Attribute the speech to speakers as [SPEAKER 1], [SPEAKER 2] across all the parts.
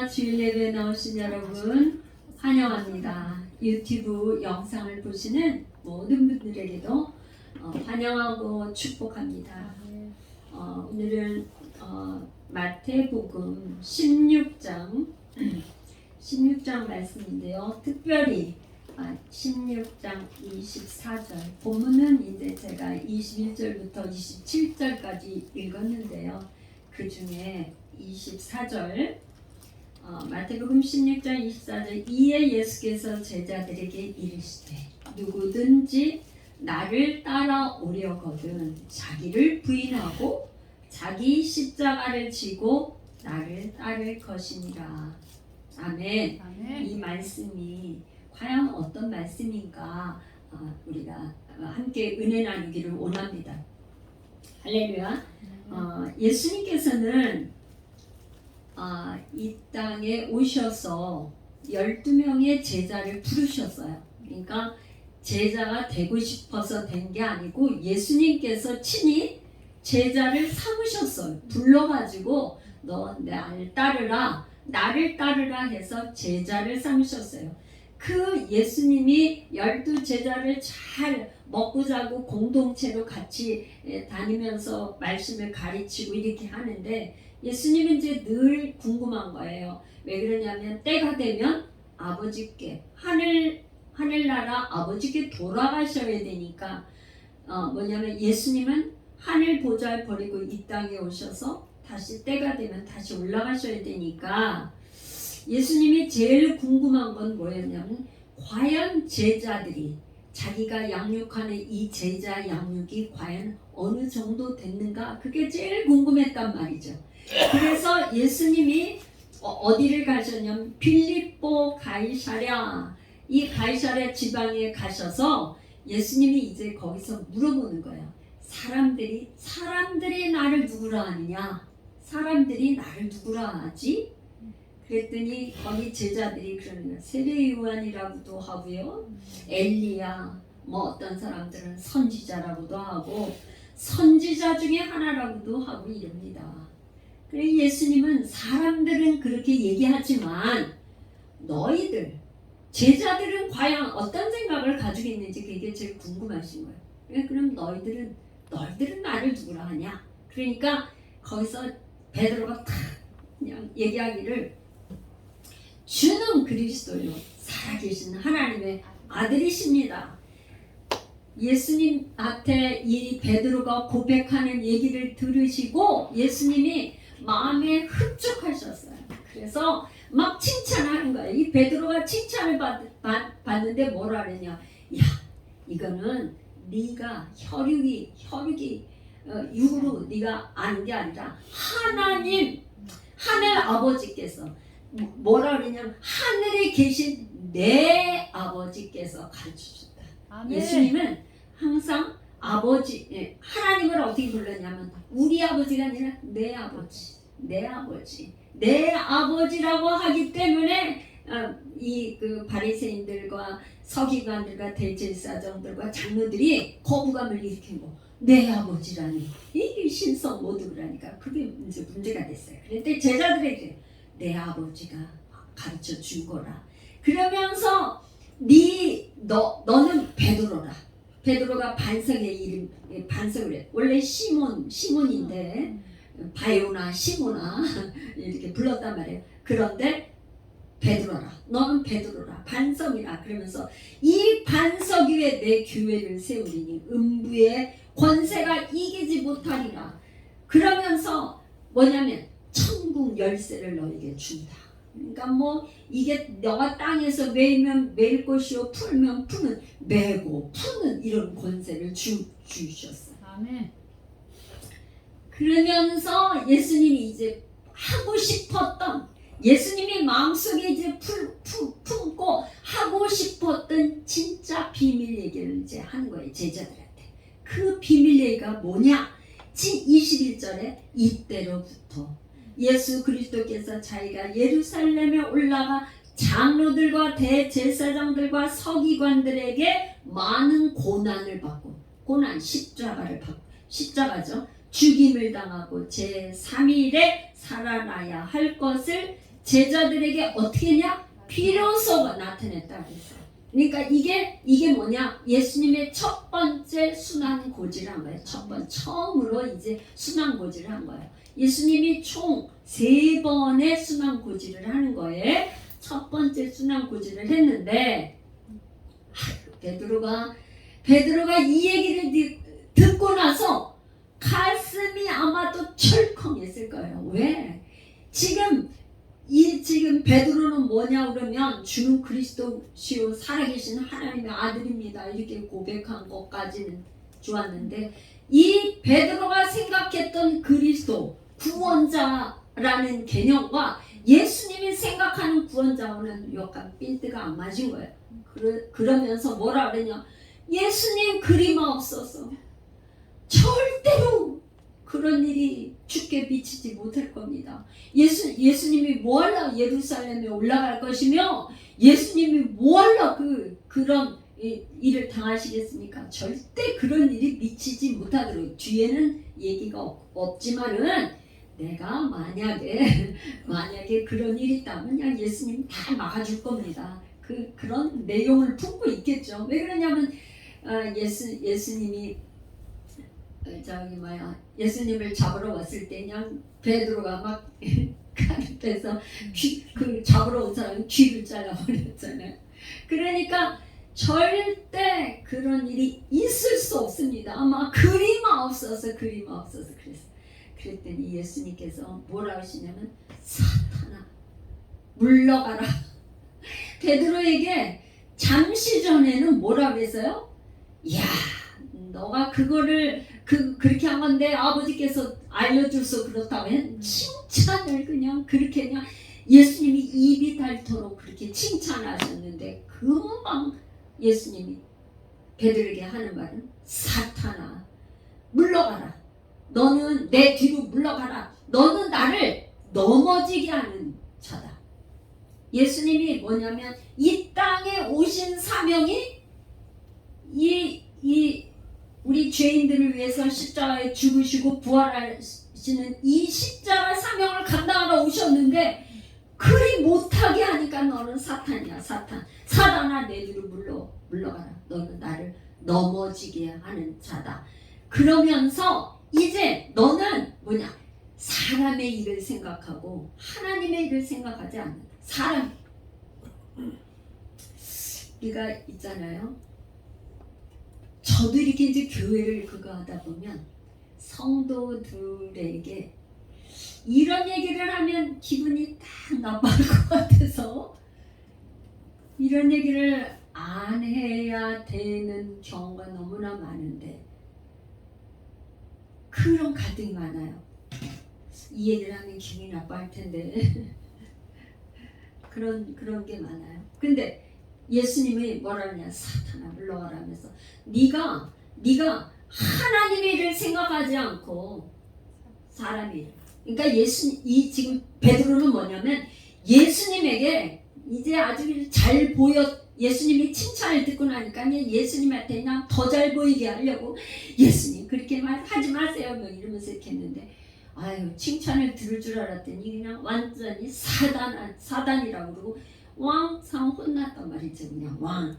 [SPEAKER 1] 할렐루야. 주일 예배에 나오신 여러분 환영합니다. 유튜브 영상을 보시는 모든 분들에게도 환영하고 축복합니다. 오늘은 마태복음 16장 말씀인데요. 특별히 16장 24절 본문은 이제 제가 21절부터 27절까지 읽었는데요. 그 중에 24절 마태복음 16장 24절 이에 예수께서 제자들에게 이르시되 누구든지 나를 따라오려거든 자기를 부인하고 자기 십자가를 지고 나를 따를 것이니라. 아멘.
[SPEAKER 2] 아멘.
[SPEAKER 1] 이 말씀이 과연 어떤 말씀인가 우리가 함께 은혜 나누기를 원합니다. 할렐루야. 예수님께서는 이 땅에 오셔서 12명의 제자를 부르셨어요. 그러니까 제자가 되고 싶어서 된 게 아니고 예수님께서 친히 제자를 삼으셨어요. 불러가지고 너 나를 따르라, 나를 따르라 해서 제자를 삼으셨어요. 그 예수님이 12제자를 잘 먹고 자고 공동체로 같이 다니면서 말씀을 가르치고 이렇게 하는데 예수님은 이제 늘 궁금한 거예요. 왜 그러냐면 때가 되면 아버지께 하늘나라 아버지께 돌아가셔야 되니까 뭐냐면 예수님은 하늘 보좌를 버리고 이 땅에 오셔서 다시 때가 되면 다시 올라가셔야 되니까 예수님이 제일 궁금한 건 뭐였냐면 과연 제자들이 자기가 양육하는 이 제자 양육이 과연 어느 정도 됐는가 그게 제일 궁금했단 말이죠. 그래서 예수님이 어디를 가셨냐면 빌립보 가이사랴 이 가이사랴 지방에 가셔서 예수님이 이제 거기서 물어보는 거예요. 사람들이 나를 누구라 하느냐? 사람들이 나를 누구라 하지? 그랬더니 거기 제자들이 그러는 거예요. 세례 요한이라고도 하고요. 엘리야 뭐 어떤 사람들은 선지자라고도 하고 선지자 중에 하나라고도 하고 이럽니다. 그래서 예수님은 사람들은 그렇게 얘기하지만 너희들 제자들은 과연 어떤 생각을 가지고 있는지 그게 제일 궁금하신 거예요. 그럼 너희들은 나를 누구라 하냐? 그러니까 거기서 베드로가 탁 그냥 얘기하기를 주는 그리스도요 살아계신 하나님의 아들이십니다. 예수님한테 이 베드로가 고백하는 얘기를 들으시고 예수님이 마음에 흡족하셨어요. 그래서 막 칭찬하는 거예요. 이 베드로가 칭찬을 받는데 뭐라 그러냐? 야, 이거는 네가 혈육이 육으로 네가 아는 게 아니라 하늘 아버지께서 뭐라 그러냐면 하늘에 계신 내 아버지께서 가르쳐줬다.
[SPEAKER 2] 아멘.
[SPEAKER 1] 예수님은 항상 아버지, 하나님을 어떻게 불렀냐면 우리 아버지가 아니라 내 아버지라고 하기 때문에 이 그 바리새인들과 서기관들과 대제사장들과 장로들이 거부감을 일으킨 거. 내 아버지라니 이게 신성 모독이라니까 그게 이제 문제가 됐어요. 그런데 제자들에게 내 아버지가 가르쳐 준 거라. 그러면서 너는 베드로라. 베드로가 반석의 이름 반석을 해. 원래 시몬인데 바요나 시모나 이렇게 불렀단 말이에요. 그런데 베드로라. 너는 베드로라. 반석이라. 그러면서 이 반석 위에 내 교회를 세우리니 음부의 권세가 이기지 못하리라. 그러면서 뭐냐면 천국 열쇠를 너에게 준다. 그러니까 뭐 이게 너가 땅에서 매이면 매일 것이요 풀면 푸는 매고 푸는 이런 권세를 주셨어.
[SPEAKER 2] 아멘.
[SPEAKER 1] 그러면서 예수님이 이제 하고 싶었던 예수님이 마음속에 이제 품고 하고 싶었던 진짜 비밀 얘기를 이제 하는 거예요. 제자들한테. 그 비밀 얘기가 뭐냐? 21절에 이때로부터 예수 그리스도께서 자기가 예루살렘에 올라가 장로들과 대제사장들과 서기관들에게 많은 고난을 받고 십자가죠. 죽임을 당하고 제3일에 살아나야 할 것을 제자들에게 어떻게 했냐? 비로소가 나타냈다 그랬어요. 그러니까 이게 뭐냐? 예수님의 첫 번째 순환 고지를 한 거예요. 처음으로 이제 순환 고지를 한 거예요. 예수님이 총 3번의 순환 고지를 하는 거예요. 첫 번째 순환 고지를 했는데 베드로가 이 얘기를 듣고 나서 가슴이 아마도 철컹했을 거예요. 왜? 지금 베드로는 뭐냐 그러면 주는 그리스도시요 살아계신 하나님의 아들입니다. 이렇게 고백한 것까지는 좋았는데 이 베드로가 생각했던 그리스도 구원자라는 개념과 예수님이 생각하는 구원자와는 약간 핀트가 안 맞은 거예요. 그러면서 뭐라 그러냐? 예수님 그림하옵소서. 절대로 그런 일이 주께 미치지 못할 겁니다. 예수님이 뭐하려 예루살렘에 올라갈 것이며 예수님이 뭐하려 그런 일을 당하시겠습니까? 절대 그런 일이 미치지 못하도록 뒤에는 얘기가 없지만은 내가 만약에 그런 일이 있다면 그냥 예수님 다 막아줄 겁니다. 그런 내용을 품고 있겠죠. 왜 그러냐면 예수님이 예수님을 잡으러 왔을 때 그냥 베드로가 막 가르쳐서 잡으러 온 사람이 귀를 잘라버렸잖아요. 그러니까 절대 그런 일이 있을 수 없습니다. 아마 그림하옵소서 그랬더니 예수님께서 뭐라 하시냐면 사탄아 물러가라. 베드로에게 잠시 전에는 뭐라 그랬어요? 야 너가 그거를 그렇게 한 건데 아버지께서 알려줘서 그렇다고 칭찬을 그냥 그렇게 그냥 예수님이 입이 닳도록 그렇게 칭찬하셨는데 금방 예수님이 베드로에게 하는 말은 사탄아 물러가라. 너는 내 뒤로 물러가라. 너는 나를 넘어지게 하는 자다. 예수님이 뭐냐면 이 땅에 오신 사명이 우리 죄인들을 위해서 십자가에 죽으시고 부활하시는 이 십자가 사명을 감당하러 오셨는데 그리 못하게 하니까 너는 사탄이야. 사탄아 내 뒤로 물러가라. 너는 나를 넘어지게 하는 자다. 그러면서 이제 너는 뭐냐? 사람의 일을 생각하고 하나님의 일을 생각하지 않는다. 사람 우리가 있잖아요. 저도 이렇게 이제 교회를 그거 하다 보면 성도들에게 이런 얘기를 하면 기분이 딱 나빠할 것 같아서 이런 얘기를 안 해야 되는 경우가 너무나 많은데 그런 갈등이 많아요. 이 얘기를 하면 기분이 나빠할 텐데 그런 게 많아요. 근데 예수님이 뭐라 하냐? 사탄아 물러가라 하면서 네가 하나님의 일을 생각하지 않고 사람의 일. 그러니까 지금 베드로는 뭐냐면 예수님에게 이제 아주 잘 예수님이 칭찬을 듣고 나니까 예수님한테 그냥 더 잘 보이게 하려고 예수님 그렇게 하지 마세요 뭐 이러면서 이렇게 했는데 아유 칭찬을 들을 줄 알았더니 그냥 완전히 사단이라고 그러고 왕상 혼났단 말이죠. 그냥 왕.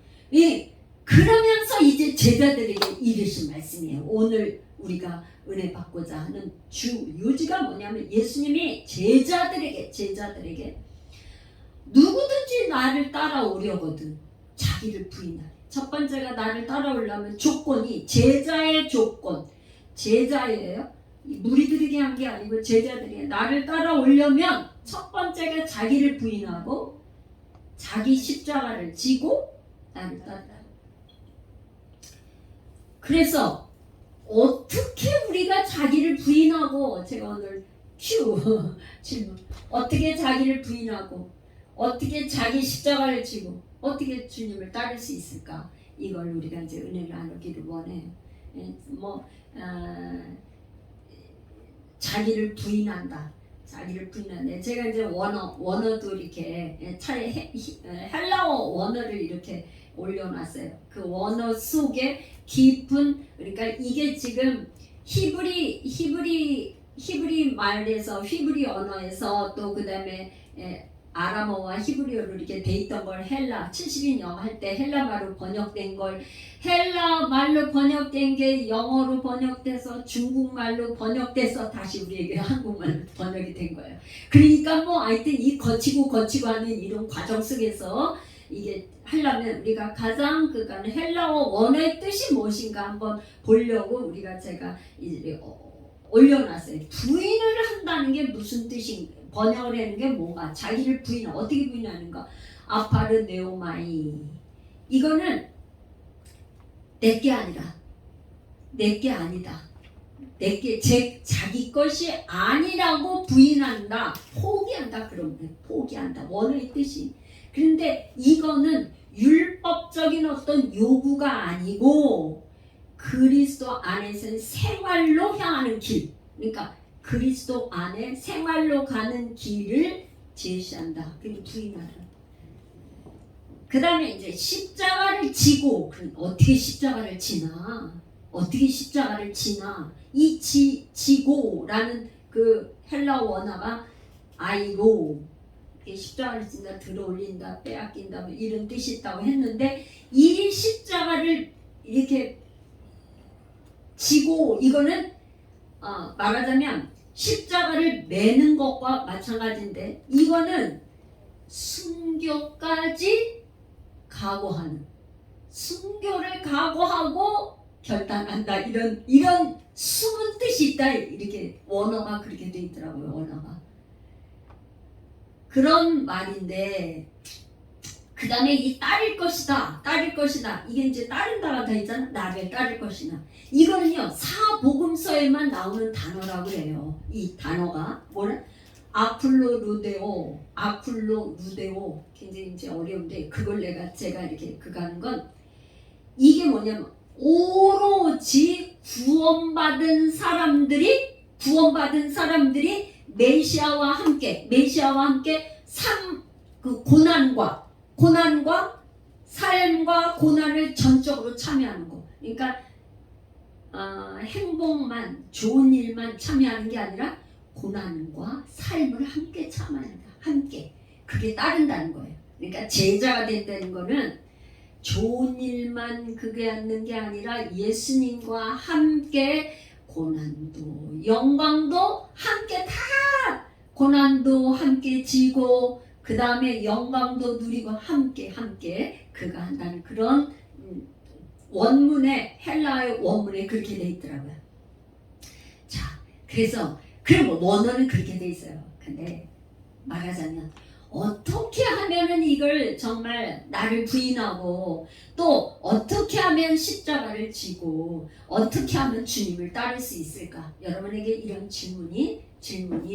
[SPEAKER 1] 그러면서 이제 제자들에게 이르신 말씀이에요. 오늘 우리가 은혜 받고자 하는 주 요지가 뭐냐면 예수님이 제자들에게 누구든지 나를 따라오려거든 자기를 부인하래. 첫 번째가 나를 따라오려면 조건이 제자의 조건. 제자예요. 무리들에게 한 게 아니고 제자들에게 나를 따라오려면 첫 번째가 자기를 부인하고 자기 십자가를 지고 나를 따르라. 그래서 어떻게 우리가 자기를 부인하고 제가 오늘 질문 어떻게 자기를 부인하고 어떻게 자기 십자가를 지고 어떻게 주님을 따를 수 있을까? 이걸 우리가 이제 은혜를 나누기를 원해요. 자기를 부인한다. 제가 이제 원어도 이렇게 헬라어 원어를 이렇게 올려놨어요. 그 원어 속에 깊은 그러니까 이게 지금 히브리 말에서 히브리 언어에서 또 그다음에 아람어와 히브리어로 이렇게 돼 있던 걸 헬라 70인 영어 할 때 헬라 말로 번역된 걸 헬라 말로 번역된 게 영어로 번역돼서 중국말로 번역돼서 다시 우리에게 한국말로 번역이 된 거예요. 그러니까 뭐 하여튼 이 거치고 하는 이런 과정 속에서 이게 하려면 우리가 가장 그러니까 헬라어 원어의 뜻이 무엇인가 한번 보려고 우리가 제가 이제 올려놨어요. 부인을 한다는 게 무슨 뜻인가? 번역을 하는 게 뭔가? 자기를 어떻게 부인하는가? 아파르네오마이. 이거는 내게 아니다. 내게 아니다. 내게 자기 것이 아니라고 부인한다. 포기한다. 그러면 포기한다. 원어의 뜻이. 그런데 이거는 율법적인 어떤 요구가 아니고 그리스도 안에서는 생활로 향하는 길. 그러니까 그리스도 안에 생활로 가는 길을 제시한다. 그리고 부인하라. 그 다음에 이제 십자가를 지고, 어떻게 십자가를 지나? 어떻게 십자가를 지나? 이 지고라는 그 헬라 원어가 아이로, 십자가를 진다, 들어올린다, 빼앗긴다, 뭐 이런 뜻이 있다고 했는데, 이 십자가를 이렇게 지고, 이거는 말하자면 십자가를 매는 것과 마찬가지인데 이거는 순교까지 각오하는, 순교를 각오하고 결단한다, 이런 숨은 뜻이 있다. 이렇게 원어가 그렇게 돼 있더라고요. 원어가 그런 말인데, 그 다음에 이 따를 것이다, 이게 이제 따른다가 다 있잖아. 나를 따를 것이나, 이거는요 사복음서에만 나오는 단어라고 해요. 이 단어가 뭐냐? 아쿨로 루데오, 굉장히 이제 어려운데 그걸 제가 이렇게 그거 하는 건, 이게 뭐냐면 오로지 구원받은 사람들이 메시아와 함께 그 고난과 삶과 고난을 전적으로 참여하는 거. 그러니까 행복만, 좋은 일만 참여하는 게 아니라 고난과 삶을 함께 참아야 한다. 함께. 그게 따른다는 거예요. 그러니까 제자가 된다는 거는 좋은 일만 그게 하는 게 아니라 예수님과 함께 고난도 영광도 함께, 다 고난도 함께 지고 그 다음에 영광도 누리고 함께 그가 한다는 그런 원문에, 헬라의 원문에 그렇게 돼 있더라고요. 자, 그래서 그럼 원어는 그렇게 돼 있어요. 근데 말하자면 어떻게 하면은 이걸 정말 나를 부인하고, 또 어떻게 하면 십자가를 지고, 어떻게 하면 주님을 따를 수 있을까? 여러분에게 이런 질문이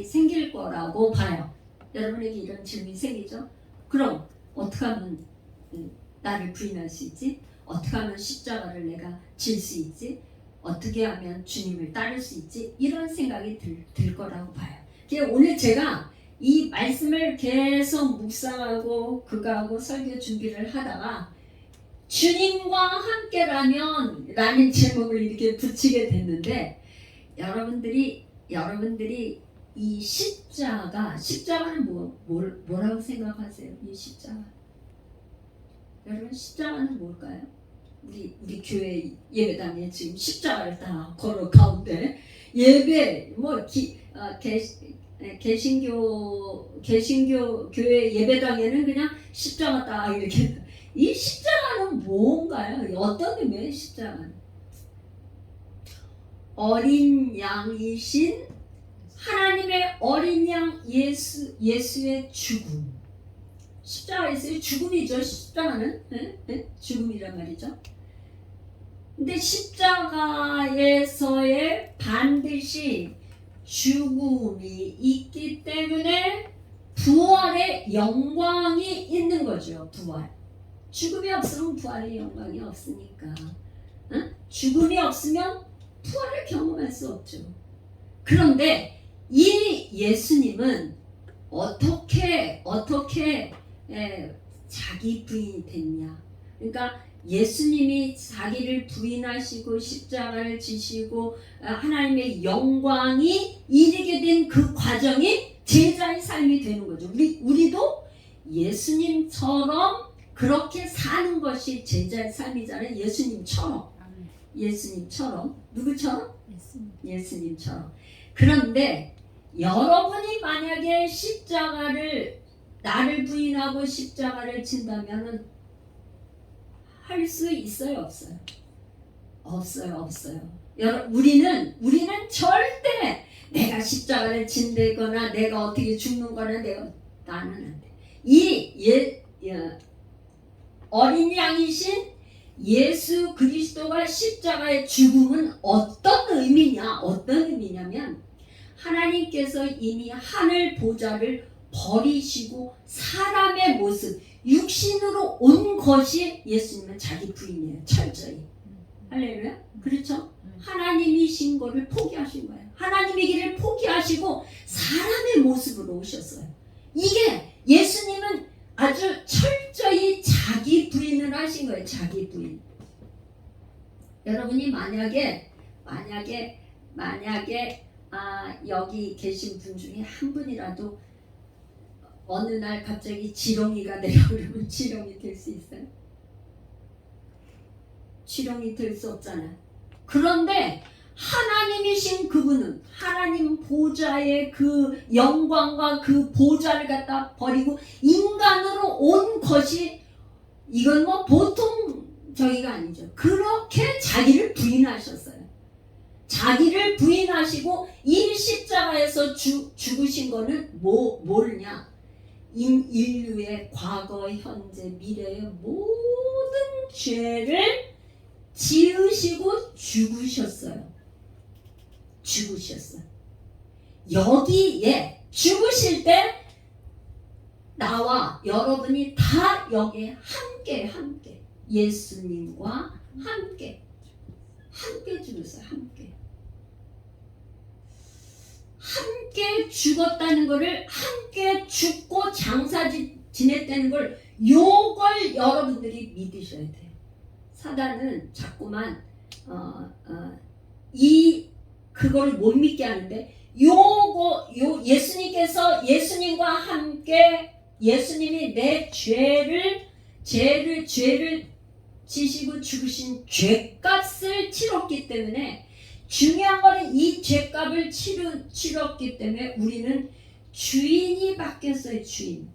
[SPEAKER 1] 생길 거라고 봐요. 여러분에게 이런 질문이 생기죠? 그럼 어떻게 하면 나를 부인할 수 있지? 어떻게 하면 십자가를 내가 질 수 있지? 어떻게 하면 주님을 따를 수 있지? 이런 생각이 들 거라고 봐요. 오늘 제가 이 말씀을 계속 묵상하고 그거하고 설교 준비를 하다가 주님과 함께라면 라는 제목을 이렇게 붙이게 됐는데, 여러분들이 이 십자가는 뭐라고 생각하세요? 이 십자가. 여러분, 십자가는 뭘까요? 우리 교회 예배당에 지금 십자가를 다 걸어 가운데 예배 개신교 교회 예배당에는 그냥 십자가 딱 이렇게. 이 십자가는 뭔가요? 어떤 의미예요? 십자가는 어린 양이신 하나님의 어린 양 예수의 죽음. 십자가에서의 죽음이죠. 십자가는 죽음이란 말이죠. 근데 십자가에서의 반드시 죽음이 있기 때문에 부활의 영광이 있는 거죠. 부활. 죽음이 없으면 부활의 영광이 없으니까. 죽음이 없으면 부활을 경험할 수 없죠. 그런데 이 예수님은 어떻게 자기 부인이 됐냐? 그러니까 예수님이 자기를 부인하시고 십자가를 지시고 하나님의 영광이 이르게 된 그 과정이 제자의 삶이 되는 거죠. 우리도 예수님처럼 그렇게 사는 것이 제자의 삶이잖아요. 예수님처럼. 누구처럼? 예수님처럼. 그런데 여러분이 만약에 십자가를 나를 부인하고 십자가를 진다면은 할 수 있어요, 없어요? 없어요. 우리는 절대 내가 십자가를 진대거나 내가 어떻게 죽는 거나 나는 안 돼. 어린 양이신 예수 그리스도가 십자가의 죽음은 어떤 의미냐면 하나님께서 이미 하늘 보좌를 버리시고 사람의 모습, 육신으로 온 것이 예수님은 자기 부인이에요. 철저히. 할렐루야? 그렇죠? 하나님이신 거를 포기하신 거예요. 하나님이기를 포기하시고 사람의 모습으로 오셨어요. 이게 예수님은 아주 철저히 자기 부인을 하신 거예요. 자기 부인. 여러분이 만약에 여기 계신 분 중에 한 분이라도 어느 날 갑자기 지렁이가 되려 그러면 지렁이 될 수 있어요? 지렁이 될 수 없잖아요. 그런데 하나님이신 그분은 하나님 보좌의 그 영광과 그 보좌를 갖다 버리고 인간으로 온 것이 이건 뭐 보통 저희가 아니죠. 그렇게 자기를 부인하셨어요. 자기를 부인하시고 이 십자가에서 죽으신 거는 뭐냐? 인류의 과거, 현재, 미래의 모든 죄를 지으시고 죽으셨어요. 여기에 죽으실 때 나와 여러분이 다 여기에 함께 예수님과 함께 죽었어요. 함께 죽었다는 것을 함께 죽고 장사 지냈다는 걸 요걸 여러분들이 믿으셔야 돼요. 사단은 자꾸만 그거를 못 믿게 하는데 예수님께서 예수님과 함께 예수님이 내 죄를 지시고 죽으신 죄값을 치렀기 때문에 중요한 거는 이 죄값을 치렀기 때문에 우리는 주인이 바뀌었어요. 주인.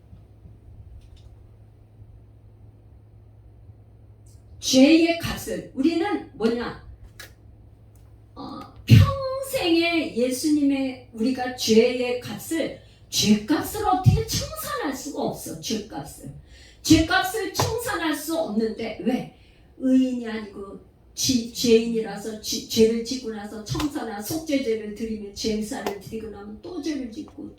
[SPEAKER 1] 죄의 값을 우리는 평생에 예수님의 우리가 죄의 죄값을 어떻게 청산할 수가 없어. 죄값을 청산할 수 없는데 왜? 의인이 아니고 죄인이라서 죄를 짓고 나서 청산한 속죄제를 드리며 제사를 드리고 나면 또 죄를 짓고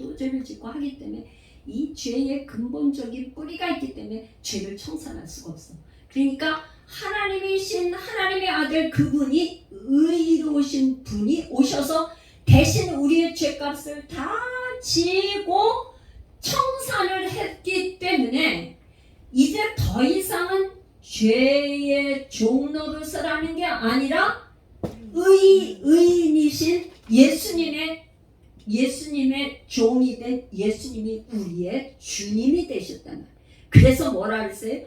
[SPEAKER 1] 하기 때문에 이 죄의 근본적인 뿌리가 있기 때문에 죄를 청산할 수가 없어. 그러니까 하나님이신 하나님의 아들 그분이 의로우신 분이 오셔서 대신 우리의 죄값을 다 지고 청산을 했기 때문에 이제 더 이상은 죄의 종노릇을 게 아니라 의인이신 예수님의 종이 된 예수님이 우리의 주님이 되셨다는 거예요. 그래서 뭐라 그랬어요?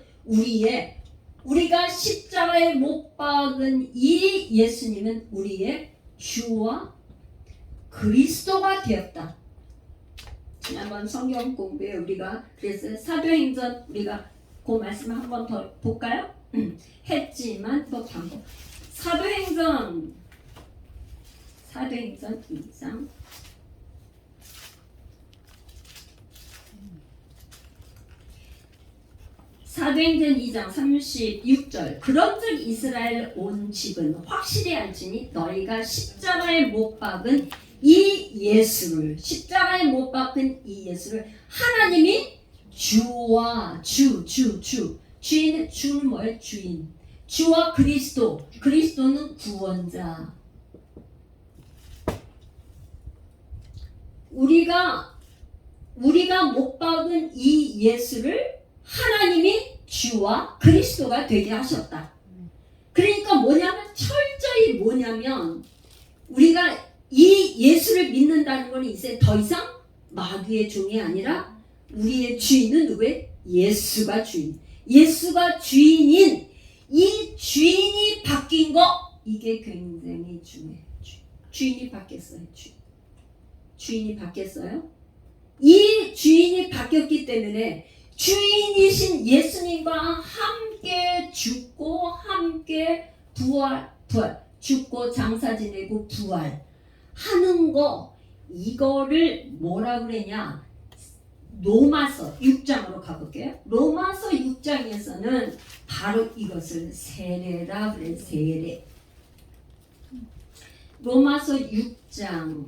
[SPEAKER 1] 우리가 십자가에 못 박은 이 예수님은 우리의 주와 그리스도가 되었다. 지난번 성경 공부에 우리가 그래서 사도행전 우리가 그 말씀 한 번 더 볼까요? 했지만 또 반복. 사도행전 2장 사도행전 2장 36절 그런즉 이스라엘 온 집은 확실히 알지니 너희가 십자가에 못 박은 이 예수를 하나님이 주와 주는 뭐예요? 주인. 주와 그리스도는 구원자. 우리가 못 박은 이 예수를 하나님이 주와 그리스도가 되게 하셨다. 그러니까 철저히 우리가 이 예수를 믿는다는 건 이제 더 이상 마귀의 종이 아니라 우리의 주인은 누구예요? 예수가 주인. 예수가 주인인 이 주인이 바뀐 거, 이게 굉장히 중요해요. 주인이 바뀌었어요. 주인이 바뀌었어요. 이 주인이 바뀌었기 때문에 주인이신 예수님과 함께 죽고 함께 부활 죽고 장사 지내고 부활하는 거, 이거를 뭐라 그러냐? 로마서 6장으로 가볼게요. 로마서 6장에서는 바로 이것을 세례라 그래. 세례. 로마서 6장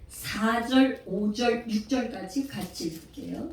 [SPEAKER 1] 4절, 5절, 6절까지 같이 읽을게요.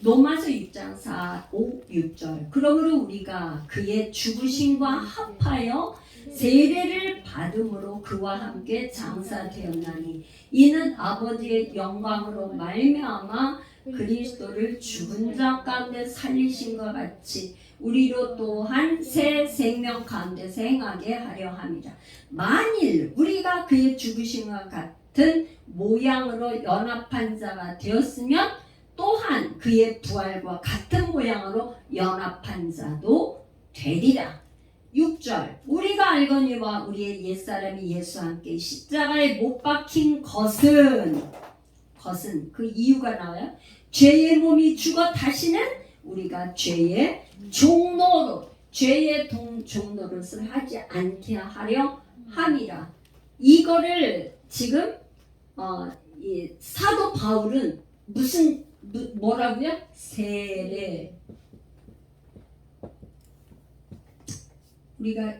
[SPEAKER 1] 로마서 6장 4, 5, 6절. 그러므로 우리가 그의 죽으심과 합하여 세례를 받음으로 그와 함께 장사되었나니 이는 아버지의 영광으로 말미암아 그리스도를 죽은 자 가운데 살리신과 같이 우리로 또한 새 생명 가운데서 행하게 하려 함이라. 만일 우리가 그의 죽으심과 같은 모양으로 연합한 자가 되었으면 또한 그의 부활과 같은 모양으로 연합한 자도 되리라. 6절. 우리가 알거니와 우리의 옛사람이 예수와 함께 십자가에 못 박힌 것은 그 이유가 나와요. 죄의 몸이 죽어 다시는 우리가 죄의 종노로 죄의 종노릇을 하지 않게 하려 함이라. 이거를 지금 이 사도 바울은 뭐라고요? 세례. 우리가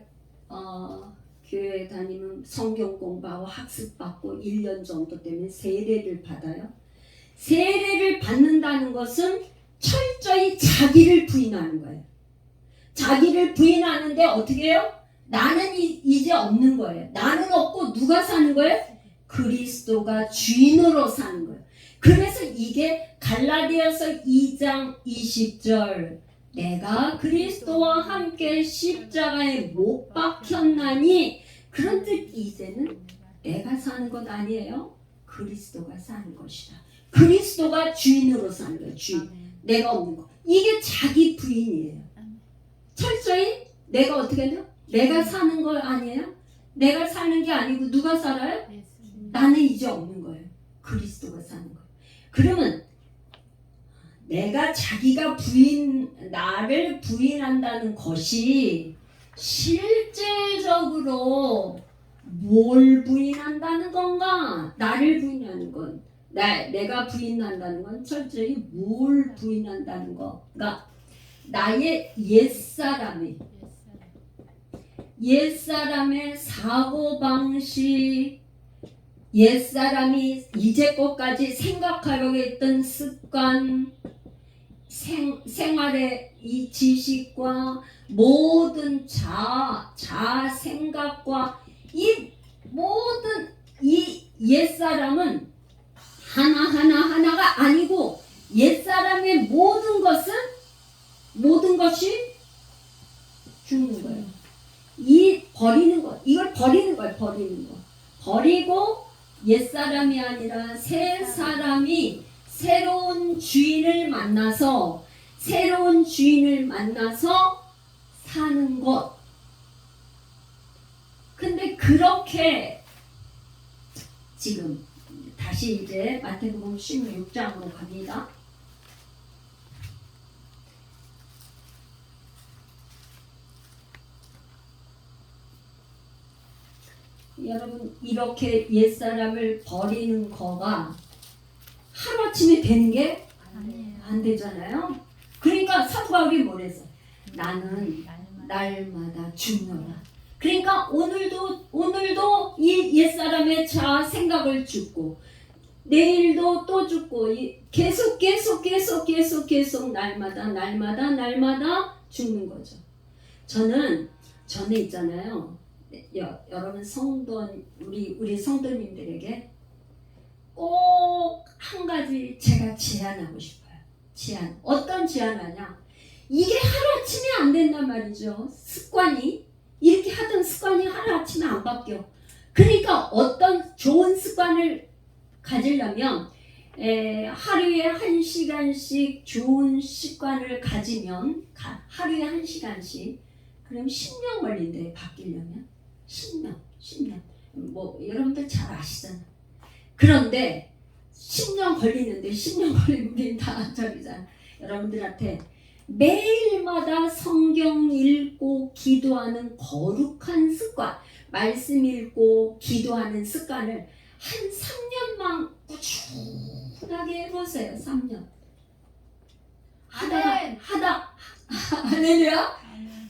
[SPEAKER 1] 교회 다니면 성경 공부하고 학습받고 1년 정도 되면 세례를 받아요. 세례를 받는다는 것은 철저히 자기를 부인하는 거예요. 자기를 부인하는데 어떻게 해요? 나는 이제 없는 거예요. 나는 없고 누가 사는 거예요? 그리스도가 주인으로 사는 거예요. 그래서 이게 갈라디아서 2장 20절, 내가 그리스도와 함께 십자가에 못 박혔나니, 그런즉 이제는 내가 사는 것 아니에요. 그리스도가 사는 것이다. 그리스도가 주인으로 사는 거예요. 주인. 내가 없는 거. 이게 자기 부인이에요. 철저히 내가 어떻게 해요? 내가 사는 거 아니에요? 내가 사는 게 아니고 누가 살아요? 나는 이제 없는 거예요. 그리스도가 사는 거예요. 그러면 내가 자기가 나를 부인한다는 것이 실제적으로 뭘 부인한다는 건가? 나를 부인하는 건, 내가 부인한다는 건 철저히 뭘 부인한다는 거가, 나의 옛사람의 사고방식, 옛사람이 이제껏까지 생각하려고 했던 습관, 생활의 이 지식과 모든 생각과 이 모든 이 옛사람은 하나가 아니고, 옛사람의 모든 것이 죽는 거예요. 이걸 버리는 거예요. 버리고 옛사람이 아니라 새 사람이 새로운 주인을 만나서 사는 것. 근데 그렇게 지금 다시 이제 마태복음 16장으로 갑니다. 여러분, 이렇게 옛사람을 버리는 거가 하루아침에 되는 게 안 되잖아요. 그러니까 사도 바울이 뭐랬어? 나는 날마다 죽노라. 그러니까 오늘도 이 옛사람의 생각을 죽고, 내일도 또 죽고, 계속 날마다 죽는 거죠. 저는 있잖아요. 여러분 우리 성도님들에게 꼭 한 가지 제가 제안하고 싶어요. 어떤 제안하냐? 이게 하루아침에 안 된단 말이죠. 이렇게 하던 습관이 하루아침에 안 바뀌어. 그러니까 어떤 좋은 습관을 가지려면 하루에 1시간씩 좋은 습관을 가지면 하루에 1시간씩 그럼 10년 걸린대 바뀌려면 10년 뭐 여러분들 잘 아시잖아. 그런데 10년 걸리는데 10년 걸리면 우린 다 저기잖아. 여러분들한테 매일마다 성경 읽고 기도하는 거룩한 습관, 말씀 읽고 기도하는 습관을 한 3년만 꾸준하게 해보세요. 3년.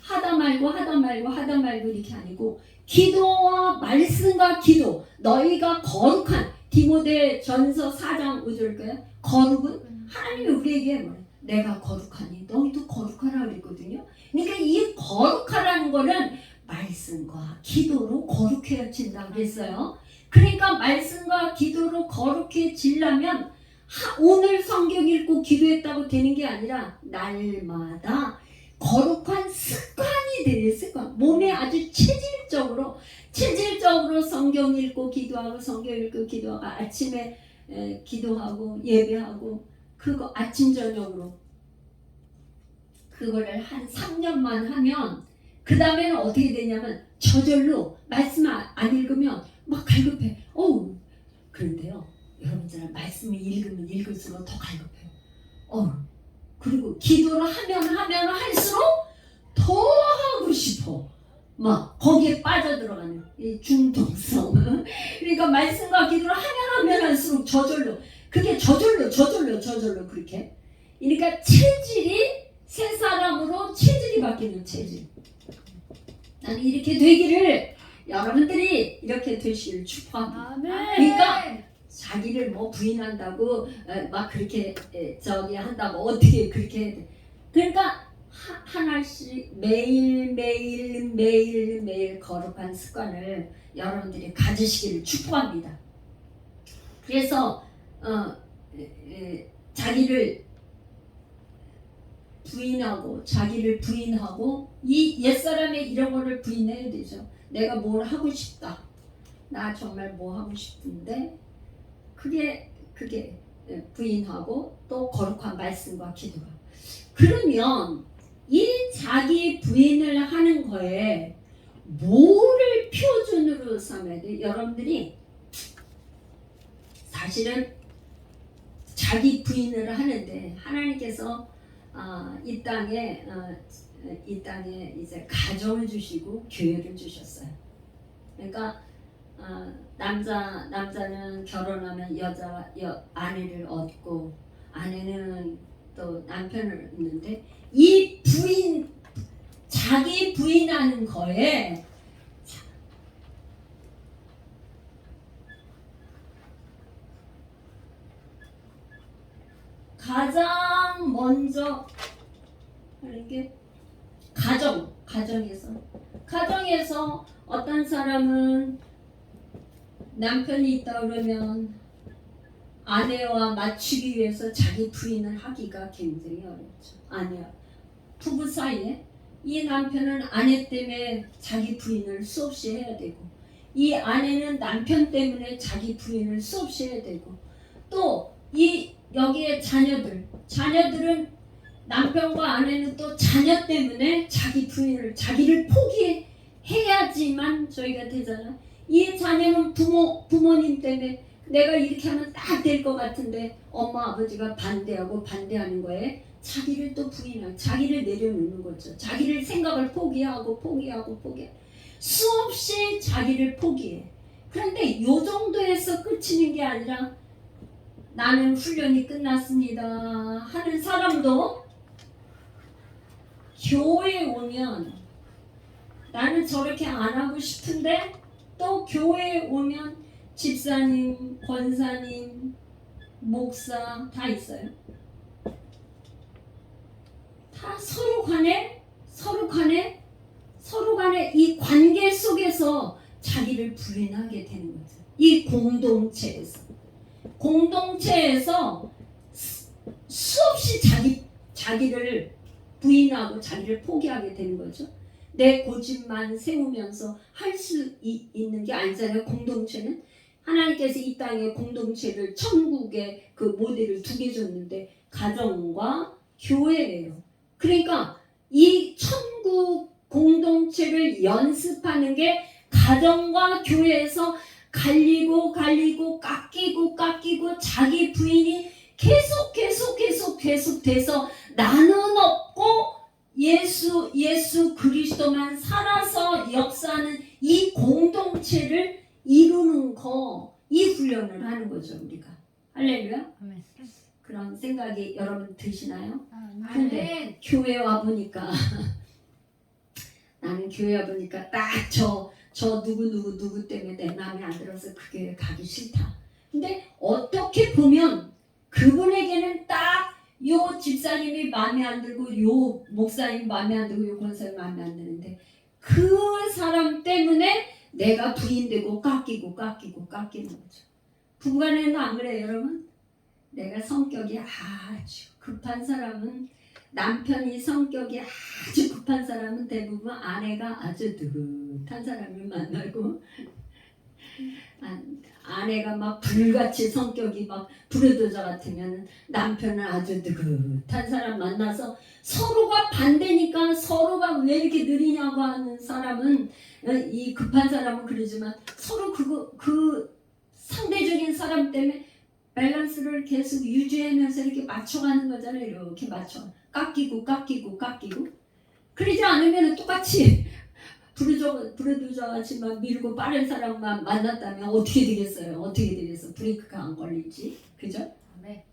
[SPEAKER 1] 하다 말고 이렇게 아니고 기도와 말씀과 기도, 너희가 거룩한 디모데전서 4장 5절까요? 거룩은 하나님이 우리에게 뭐래? 내가 거룩하니 너희도 거룩하라 그랬거든요. 그러니까 이 거룩하라는 거는 말씀과 기도로 거룩해진다고 그랬어요. 그러니까 말씀과 기도로 거룩해지려면 오늘 성경 읽고 기도했다고 되는 게 아니라 날마다 거룩한 습관이 되는 습관. 몸에 아주 체질적으로 성경 읽고 기도하고 성경 읽고 기도하고 아침에 기도하고 예배하고 그거 아침 저녁으로 그거를 한 3년만 하면 그 다음에는 어떻게 되냐면 저절로 말씀 안 읽으면 막 갈급해. 그런데요 여러분들 말씀을 읽으면 읽을수록 더 갈급해요. 그리고 기도를 하면 할수록 더 하고 싶어. 막 거기에 빠져들어가는 이 중독성. 그러니까 말씀과 기도를 하면 할수록 저절로 그게 저절로 그렇게. 그러니까 체질이 새 사람으로 체질이 바뀌는 체질. 나는 이렇게 되기를 여러분들이 이렇게 되시길 축복합니다. 그러니까 자기를 뭐 부인한다고 막 그렇게 저기 한다고 어떻게 그렇게 해야 돼. 그러니까 하나씩 매일 거룩한 습관을 여러분들이 가지시기를 축복합니다. 그래서 자기를 부인하고 이 옛사람의 이런 거를 부인해야 되죠. 내가 뭘 하고 싶다. 나 정말 뭐 하고 싶은데 그게 부인하고 또 거룩한 말씀과 기도가. 그러면 이 자기 부인을 하는 거에 뭐를 표준으로 삼아야 돼? 여러분들이 사실은 자기 부인을 하는데 하나님께서 이 땅에 이제 가정을 주시고 교회를 주셨어요. 그러니까 남자는 결혼하면 아내를 얻고 아내는 또 남편을 얻는데 이 자기 부인하는 거에 가장 먼저 하는 게 가정에서 어떤 사람은 남편이 있다 그러면 아내와 맞추기 위해서 자기 부인을 하기가 굉장히 어렵죠. 부부 사이에 이 남편은 아내 때문에 자기 부인을 수없이 해야 되고 이 아내는 남편 때문에 자기 부인을 수없이 해야 되고 또 여기에 자녀들은 남편과 아내는 또 자녀 때문에 자기를 포기해야지만 저희가 되잖아. 이 자녀는 부모님 때문에 내가 이렇게 하면 딱 될 것 같은데 엄마 아버지가 반대하는 거에 자기를 또 부인하고 자기를 내려놓는 거죠. 자기를 생각을 포기하고 수없이 자기를 포기해. 그런데 요 정도에서 끝이는 게 아니라 나는 훈련이 끝났습니다 하는 사람도 교회에 오면 나는 저렇게 안 하고 싶은데 또 교회에 오면 집사님, 권사님, 목사 다 있어요. 다 서로 간에 이 관계 속에서 자기를 부인하게 되는 거죠. 이 공동체에서 수없이 자기를 부인하고 자기를 포기하게 되는 거죠. 내 고집만 세우면서 할 수 있는 게 아니잖아요. 공동체는 하나님께서 이 땅에 공동체를 천국의 그 모델을 두 개 줬는데 가정과 교회예요. 그러니까 이 천국 공동체를 연습하는 게 가정과 교회에서 갈리고 깎이고 자기 부인이 계속 돼서 나는 없고 예수 그리스도만 살아서 역사하는 이 공동체를 이루는 거, 이 훈련을 하는 거죠, 우리가. 할렐루야. 그런 생각이 여러분 드시나요? 근데 교회 와 보니까 나는 교회 와 보니까 딱 저 누구 때문에 내 마음에 안 들어서 그 교회 가기 싫다. 근데 어떻게 보면 그분에게는 딱 요 집사님이 마음에 안 들고 요 목사님 마음에 안 들고 요 권사님 마음에 안 드는데 그 사람 때문에 내가 부인되고 깎이는 거죠. 부부간에는 안 그래요, 여러분? 내가 성격이 아주 급한 사람은, 남편이 성격이 아주 급한 사람은 대부분 아내가 아주 느긋한 사람을 만나고, 아내가 막 불같이 성격이 막 불효도자 같으면 남편은 아주 느긋한 사람 만나서 서로가 반대니까 서로가 왜 이렇게 느리냐고 하는 사람은, 이 급한 사람은 그러지만 서로 그 상대적인 사람 때문에 밸런스를 계속 유지하면서 이렇게 맞춰가는 거잖아요. 이렇게 맞춰 깎이고 그러지 않으면 똑같이 부르주저같이만 밀고 빠른 사람만 만났다면 어떻게 되겠어요? 브레이크가 안 걸리지, 그죠?
[SPEAKER 2] 네.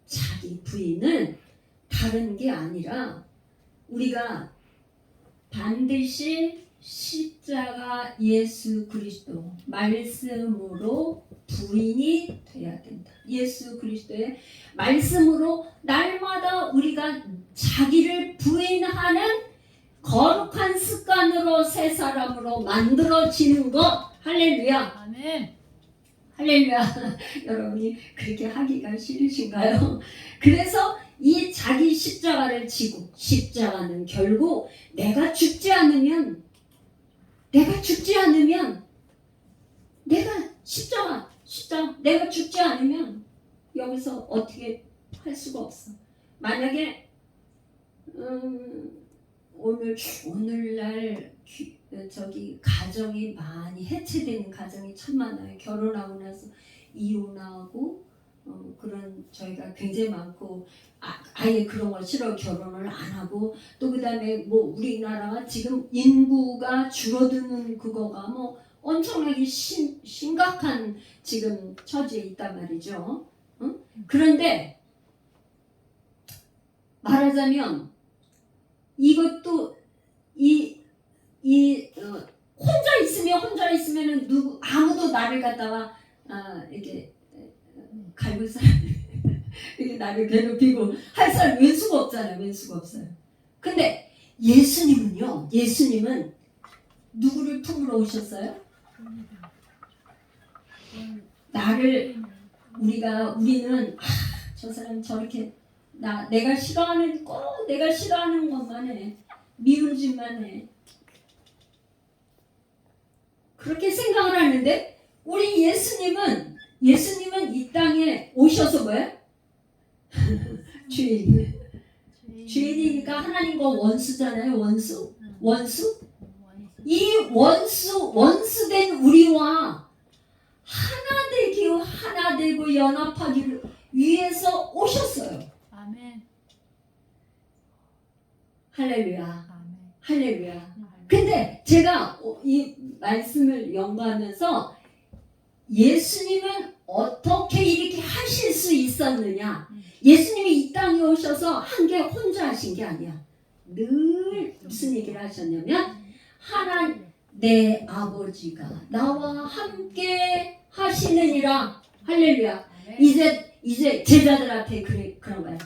[SPEAKER 1] 자기 부인은 다른 게 아니라 우리가 반드시 십자가 예수 그리스도 말씀으로 부인이 돼야 된다. 예수 그리스도의 말씀으로 날마다 우리가 자기를 부인하는 거룩한 습관으로 새 사람으로 만들어지는 것. 할렐루야.
[SPEAKER 2] 아멘.
[SPEAKER 1] 할렐루야. 여러분이 그렇게 하기가 싫으신가요? 그래서 이 자기 십자가를 지고, 십자가는 결국 내가 죽지 않으면 내가 죽지 않으면 여기서 어떻게 할 수가 없어. 만약에 오늘날 가정이 많이 해체되는 가정이 참 많아요. 결혼하고 나서 이혼하고 그런 저희가 굉장히 많고, 아예 그런 거 싫어 결혼을 안 하고, 또 그다음에 뭐 우리나라가 지금 인구가 줄어드는 그거가 뭐 엄청나게 심각한 지금 처지에 있단 말이죠. 응? 그런데 말하자면 이것도 혼자 있으면은 아무도 나를 갖다가 이렇게 갈굴 사람이 이렇게 나를 괴롭히고 할 사람 왼수가 없어요. 근데 예수님은 누구를 품으러 오셨어요? 우리는 저 사람 저렇게 내가 싫어하는 것만 해. 미운 짓만 해. 그렇게 생각을 하는데 우리 예수님은 이 땅에 오셔서 뭐예요? 주인이니까 하나님과 원수잖아요. 원수? 이 원수된 우리와 하나 되고 연합하기를 위해서 오셨어요.
[SPEAKER 2] 아멘.
[SPEAKER 1] 할렐루야.
[SPEAKER 2] 아멘.
[SPEAKER 1] 할렐루야. 근데 제가 이 말씀을 연구하면서 예수님은 어떻게 이렇게 하실 수 있었느냐? 예수님이 이 땅에 오셔서 한 게 혼자 하신 게 아니야. 늘 무슨 얘기를 하셨냐면 하나님 내 아버지가 나와 함께 하시느니라. 할렐루야. 이제 제자들한테 그런 거야.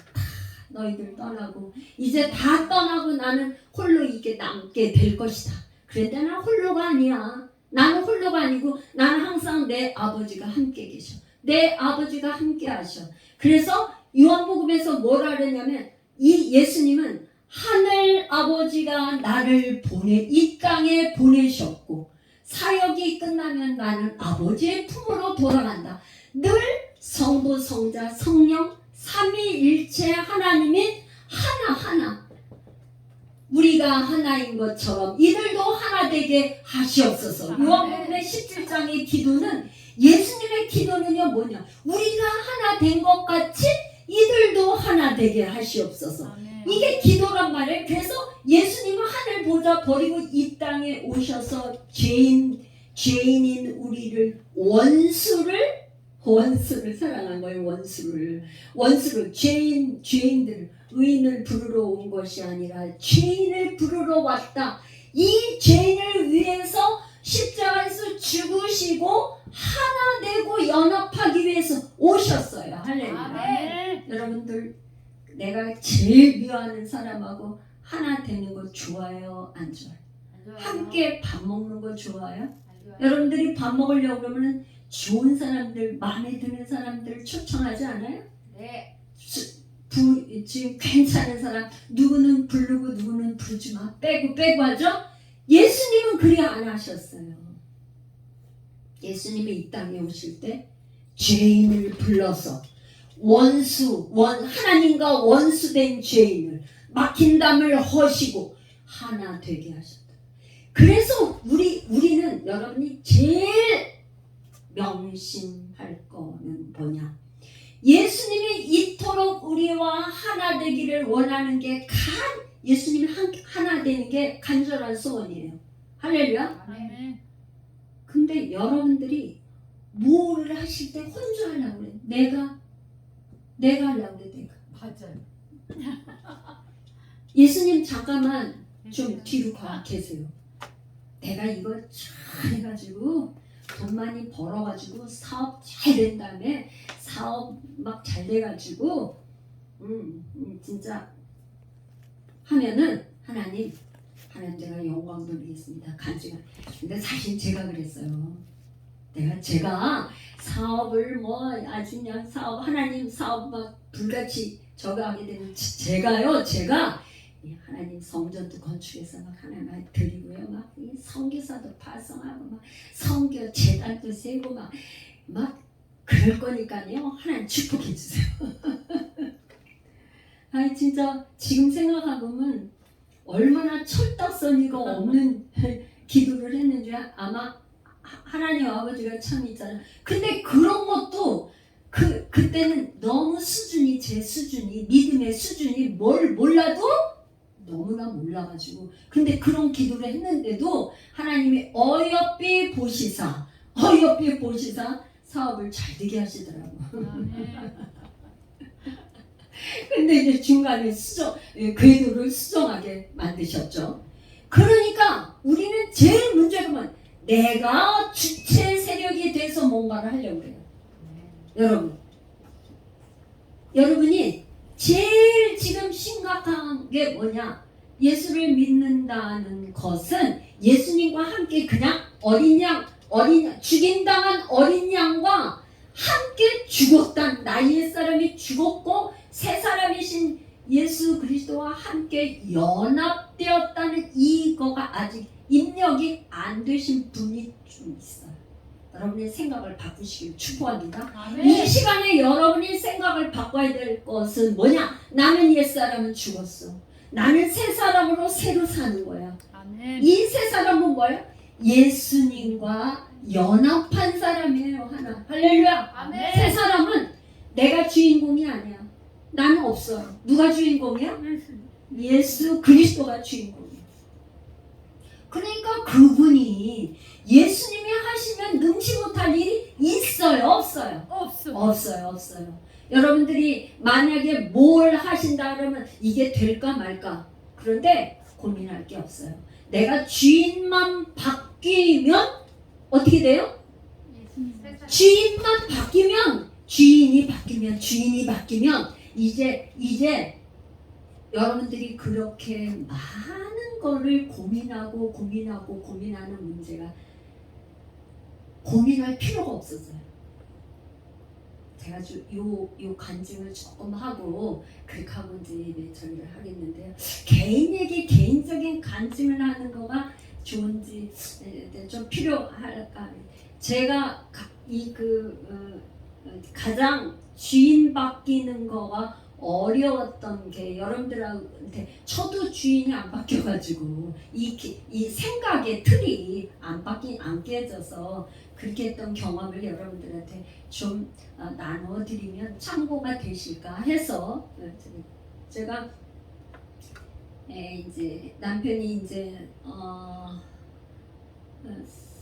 [SPEAKER 1] 너희들 떠나고 이제 다 떠나고 나는 홀로 이게 남게 될 것이다. 그런데 난 홀로가 아니야. 나는 홀로가 아니고 나는 항상 내 아버지가 함께 계셔. 내 아버지가 함께 하셔. 그래서 요한복음에서 뭐라 그랬냐면 이 예수님은 하늘 아버지가 나를 이 땅에 보내셨고 사역이 끝나면 나는 아버지의 품으로 돌아간다. 늘 성부, 성자, 성령 삼위일체 하나님인 하나하나 우리가 하나인 것처럼 이들도 하나 되게 하시옵소서. 요한복음의 17장의 기도는 예수님의 기도는요 뭐냐? 우리가 하나 된 것 같이 이들도 하나 되게 하시옵소서. 이게 기도란 말이에요. 그래서 예수님은 하늘 보좌 버리고 이 땅에 오셔서 죄인인 우리를 원수를 사랑한 거예요. 원수를 죄인들 의인을 부르러 온 것이 아니라 죄인을 부르러 왔다. 이 죄인을 위해서 십자가에서 죽으시고 하나 되고 연합하기 위해서 오셨어요. 할렐루야. 여러분들 내가 제일 미워하는 사람하고 하나 되는 거 좋아요? 안 좋아요? 함께 밥 먹는 거 좋아요? 여러분들이 밥 먹으려고 그러면 좋은 사람들, 마음에 드는 사람들 초청하지 않아요?
[SPEAKER 2] 네.
[SPEAKER 1] 지금 괜찮은 사람 누구는 부르고 누구는 부르지 마. 빼고 하죠? 예수님은 그리 안 하셨어요. 예수님이 이 땅에 오실 때 죄인을 불러서 하나님과 원수된 죄인을 막힌 담을 허시고 하나 되게 하셨다. 그래서 우리는 여러분이 제일 명심할 거는 뭐냐? 예수님이 이토록 우리와 하나 되기를 원하는 게 예수님이 하나 되는 게 간절한 소원이에요. 할렐루야.
[SPEAKER 2] 아멘.
[SPEAKER 1] 근데 여러분들이 뭐를 하실 때 혼자 하려고 그래. 내가 하려고 그래. 내가.
[SPEAKER 2] 맞아요.
[SPEAKER 1] 예수님 잠깐만 좀 뒤로 계세요. 내가 이거 잘 해가지고 돈 많이 벌어가지고 사업 잘 된 다음에 사업 막 잘 돼가지고 진짜 하면은 하나님 제가 영광 돌리겠습니다. 간증을. 근데 사실 제가 그랬어요. 제가 사업을 아주 그냥 하나님 사업 막 불같이 저가 하게 되면 제가 하나님 성전도 건축해서 막 하나님 드리고요. 막 선교사도 파송하고 막 선교 재단도 세고 막 그럴 거니까요. 하나님 축복해 주세요. 아니 진짜 지금 생각해보면 얼마나 철딱서니가 없는 기도를 했는지 아마 하나님 아버지가 참 있잖아요. 근데 그런 것도 그때는 너무 제 수준이 믿음의 수준이 뭘 몰라도 너무나 몰라가지고 근데 그런 기도를 했는데도 하나님이 어여삐 보시사 사업을 잘 되게 하시더라고. 근데 이제 중간에 궤도를 수정하게 만드셨죠. 그러니까 우리는 제일 문제는 내가 주체 세력이 돼서 뭔가를 하려고 해요. 여러분이 제일 지금 심각한 게 뭐냐? 예수를 믿는다는 것은 예수님과 함께 그냥 죽임당한 어린 양과 함께 죽었다는 나의 옛사람이 죽었고 새 사람이신 예수 그리스도와 함께 연합되었다는 이거가 아직 입력이 안 되신 분이 좀 있어요. 여러분의 생각을 바꾸시길 축복합니다.
[SPEAKER 2] 아멘.
[SPEAKER 1] 이 시간에 여러분이 생각을 바꿔야 될 것은 뭐냐? 나는 옛사람은 죽었어. 나는 새 사람으로 새로 사는 거야.
[SPEAKER 2] 아멘.
[SPEAKER 1] 이 새 사람은 뭐예요? 예수님과 연합한 사람이에요. 하나. 할렐루야.
[SPEAKER 2] 아멘.
[SPEAKER 1] 새 사람은 내가 주인공이 아니야. 나는 없어요. 누가 주인공이야? 예수 그리스도가 주인공이야. 그러니까 그분이 예수님이 하시면 능치 못할 일이 있어요? 없어요? 없어요. 여러분들이 만약에 뭘 하신다 그러면 이게 될까 말까. 그런데 고민할 게 없어요. 내가 주인만 바뀌면 어떻게 돼요? 주인만 바뀌면 주인이 바뀌면 이제 여러분들이 그렇게 많은 거를 고민하는 문제가 고민할 필요가 없었어요. 제가 요 간증을 조금 하고 그렇게 하고 이제 처리를 하겠는데요. 개인적인 간증을 하는 거가 좋은지 좀 필요할까. 제가 가장 주인 바뀌는 거가 어려웠던 게 여러분들한테 저도 주인이 안 바뀌어가지고 이 생각의 틀이 안 깨져서 그렇게 했던 경험을 여러분들한테 좀 나눠드리면 참고가 되실까 해서 제가 이제 남편이 이제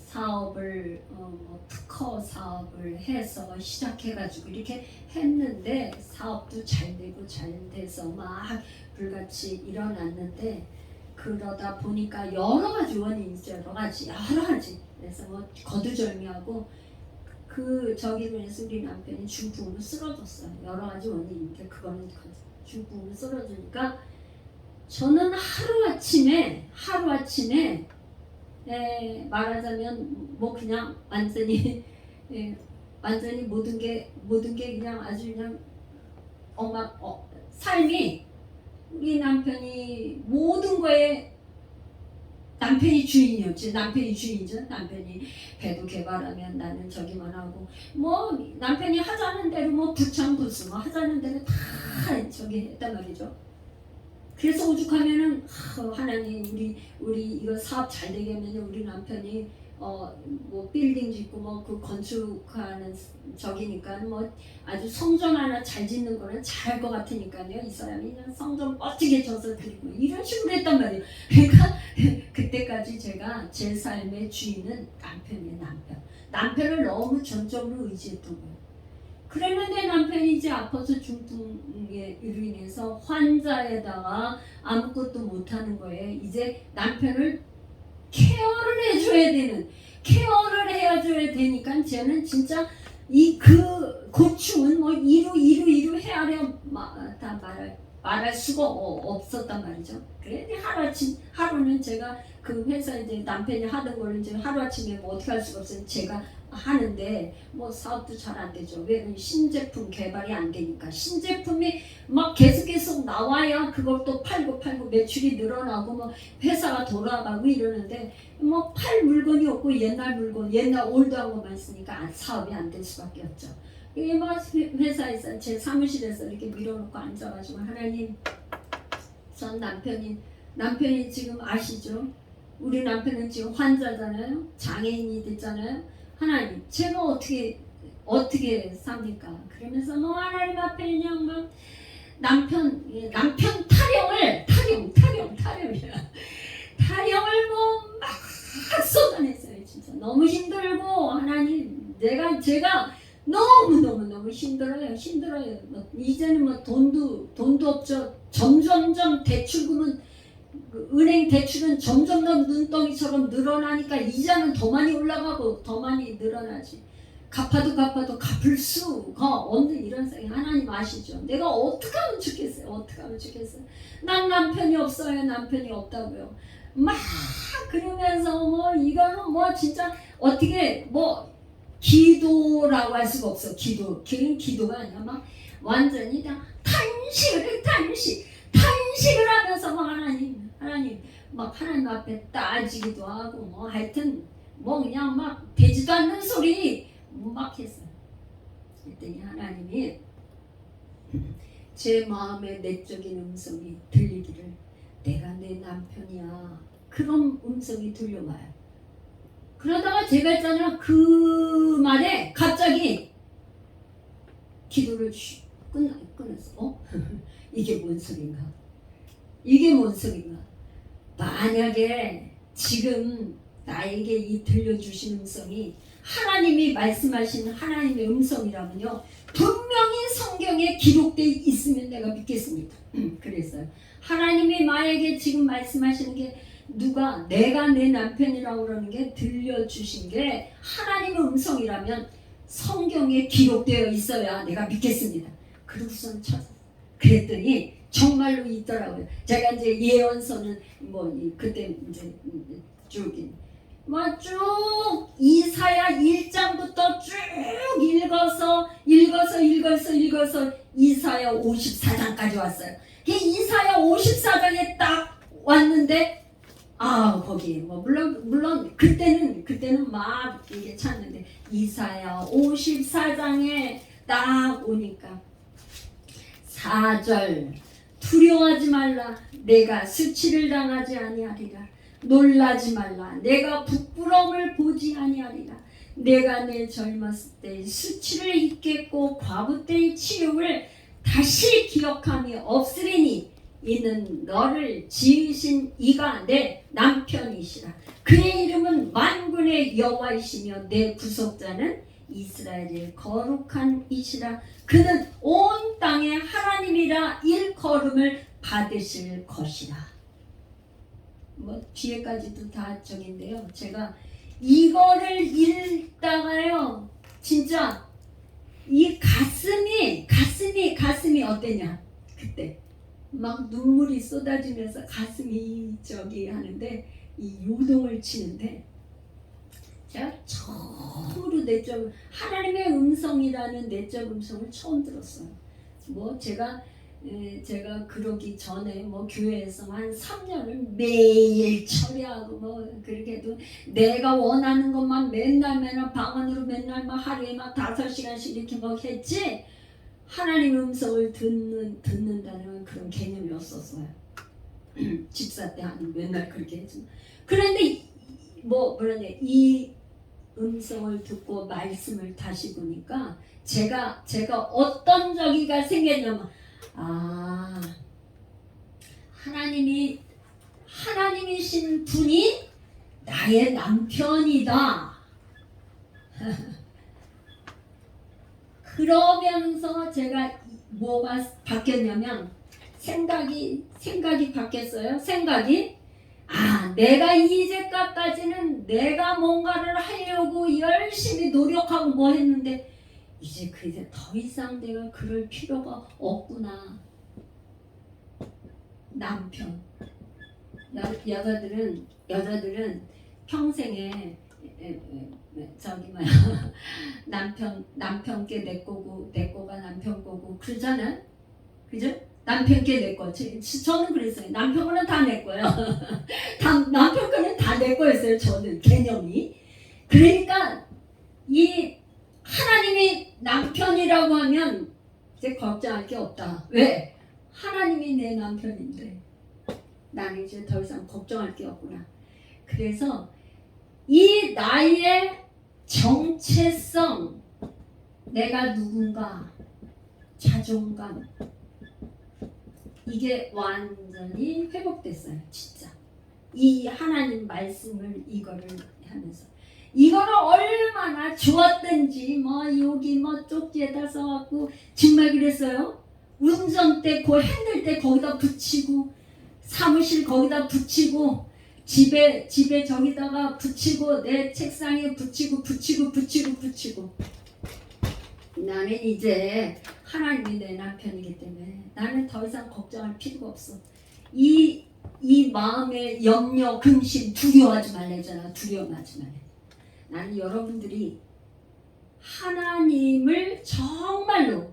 [SPEAKER 1] 사업을 특허 사업을 해서 시작해가지고 이렇게 했는데 사업도 잘 되고 잘 돼서 막 불같이 일어났는데 그러다 보니까 여러 가지 원인이 있죠. 여러 가지 그래서 뭐 거두절미하고 저기로해서 우리 남편이 중풍으로 쓰러졌어요. 여러 가지 원인인데 그거는 중풍으로 쓰러지니까 저는 하루아침에 말하자면 뭐 그냥 완전히 모든 게 그냥 아주 그냥 삶이 우리 남편이 모든 거에 남편이 주인이었지. 남편이 주인이죠. 남편이 배도 개발하면 나는 저기만 하고 뭐 남편이 하자는 대로 뭐 부창부수 뭐 하자는 대로 다 저기 했단 말이죠. 그래서 오죽하면은 하나님 우리 이거 사업 잘 되게 하면 우리 남편이 뭐 빌딩 짓고 뭐 그 건축하는 저기니까 뭐 아주 성전 하나 잘 짓는 거는 잘할 것 같으니까요. 이 사람이 그냥 성전 멋지게 져서 드리고 이런 식으로 했단 말이에요. 그러니까 그때까지 제가 제 삶의 주인은 남편이에요. 남편을 너무 전적으로 의지했던 거예요. 그랬는데 남편이 이제 아파서 중풍에 인해서 환자에다가 아무것도 못하는 거예요. 이제 남편을 케어를 해줘야 되니까 저는 진짜 고충은 뭐 이루 헤아려 다 말할 수가 없었단 말이죠. 그래 하루는 제가 그 회사 이제 남편이 하던 거를 이제 하루아침에 뭐 어떻게 할 수가 없어요. 제가 하는데 뭐 사업도 잘 안 되죠. 왜? 신제품 개발이 안 되니까. 신제품이 막 계속 나와야 그걸 또 팔고 매출이 늘어나고 뭐 회사가 돌아가고 이러는데 뭐 팔 물건이 없고 옛날 올드한 것만 쓰니까 사업이 안 될 수밖에 없죠. 이게 막 회사에서 제 사무실에서 이렇게 밀어놓고 앉아가지고 하나님, 전 남편이 지금 아시죠? 우리 남편은 지금 환자잖아요. 장애인이 됐잖아요. 하나님, 제가 어떻게 삽니까? 그러면서 뭐 하나님 앞에 그냥 막 남편 타령을 뭐 막 쏟아냈어요. 진짜 너무 힘들고 하나님, 제가 너무 힘들어요. 뭐 이제는 뭐 돈도 없죠. 점점 대출금은 은행 대출은 점점 더 눈덩이처럼 늘어나니까 이자는 더 많이 올라가고 더 많이 늘어나지. 갚아도 갚을 수가 없는 이런 상황. 하나님 아시죠? 내가 어떻게 하면 좋겠어요? 난 남편이 없어요. 남편이 없다고요. 막 그러면서 뭐 이거는 뭐 진짜 어떻게 뭐 기도라고 할 수가 없어. 그런 기도가 아니야. 막 완전히 다 탄식을 하면서 막 하나님 막 하나님 앞에 따지기도 하고 뭐 하여튼 뭐 그냥 막 되지도 않는 소리 막 했어요. 그랬더니 하나님이 제 마음의 내적인 음성이 들리기를 내가 내 남편이야. 그런 음성이 들려와요. 그러다가 제가 있잖아요. 그 말에 갑자기 기도를 끊었어. 이게 뭔 소린가? 만약에 지금 나에게 이 들려주신 음성이 하나님이 말씀하신 하나님의 음성이라면요, 분명히 성경에 기록되어 있으면 내가 믿겠습니다. 그랬어요. 하나님이 나에게 지금 말씀하시는 게 내가 내 남편이라고 그러는 게 들려주신 게 하나님의 음성이라면 성경에 기록되어 있어야 내가 믿겠습니다. 그러고선 찾았어요. 그랬더니 정말로 있더라고요. 제가 이제 예언서는 뭐 그때 이제 쭉 이사야 1장부터 쭉 읽어서 이사야 54장까지 왔어요. 이사야 54장에 딱 왔는데 거기 뭐 물론 그때는 막 이게 찾는데 이사야 54장에 딱 오니까 4절 두려워하지 말라 내가 수치를 당하지 아니하리라 놀라지 말라 내가 부끄러움을 보지 아니하리라 내가 내 젊었을 때 수치를 잊겠고 과부 때의 치욕을 다시 기억함이 없으리니 이는 너를 지으신 이가 내 남편이시라 그의 이름은 만군의 여호와이시며 내 구속자는 이스라엘의 거룩한 이시라 그는 온 땅의 하나님이라 일컬음을 받으실 것이라. 뭐 뒤에까지도 다 저긴데요. 제가 이거를 읽다가요 진짜 이 가슴이 어땠냐 그때 막 눈물이 쏟아지면서 가슴이 저기 하는데 이 요동을 치는데 제가 처음으로 내적 하나님의 음성이라는 내적 음성을 처음 들었어요. 뭐 제가 그러기 전에 뭐 교회에서 한 3년을 매일 처리하고 뭐 그렇게 해도 내가 원하는 것만 맨날 방언으로 맨날 막 하루에 막 5시간씩 이렇게 막 했지 하나님 음성을 듣는다는 그런 개념이 없었어요. 집사 때 한 맨날 그렇게 했죠. 그런데 뭐냐 이 음성을 듣고 말씀을 다시 보니까 제가 어떤 저기가 생겼냐면 하나님이신 분이 나의 남편이다. 그러면서 제가 뭐가 바뀌었냐면 생각이 바뀌었어요. 내가 이제까지는 내가 뭔가를 하려고 열심히 노력하고 뭐 했는데 이제 더 이상 내가 그럴 필요가 없구나. 남편 여자들은 평생에 남편께 내 거고 내 거가 남편 거고 그러잖아. 그죠? 남편께 내 거. 저는 그랬어요. 남편 거는 다 내 거예요. 남편 거는 다 내 거였어요. 저는 개념이. 그러니까 이 하나님이 남편이라고 하면 이제 걱정할 게 없다. 왜? 하나님이 내 남편인데 나는 이제 더 이상 걱정할 게 없구나. 그래서 이 나의 정체성, 내가 누군가, 자존감 이게 완전히 회복됐어요. 진짜 이 하나님 말씀을 이거를 하면서 이거를 얼마나 좋았던지 뭐 여기 뭐 쪽지에다 써갖고 정말 그랬어요. 운전대 그 핸들 때 거기다 붙이고 사무실 거기다 붙이고 집에 저기다가 붙이고 내 책상에 붙이고 나는 이제 하나님이 내 남편이기 때문에 나는 더 이상 걱정할 필요가 없어. 이 마음의 염려, 근심, 두려워하지 말래잖아. 두려워하지 말래. 나는 여러분들이 하나님을 정말로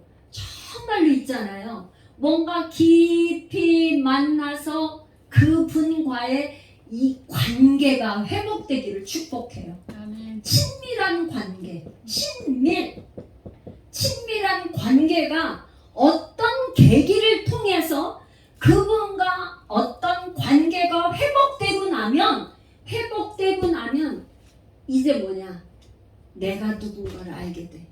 [SPEAKER 1] 있잖아요. 뭔가 깊이 만나서 그분과의 이 관계가 회복되기를 축복해요.
[SPEAKER 2] 아멘.
[SPEAKER 1] 친밀한 관계, 친밀한 관계가 어떤 계기를 통해서 그분과 어떤 관계가 회복되고 나면 이제 뭐냐? 내가 누군가를 알게 돼.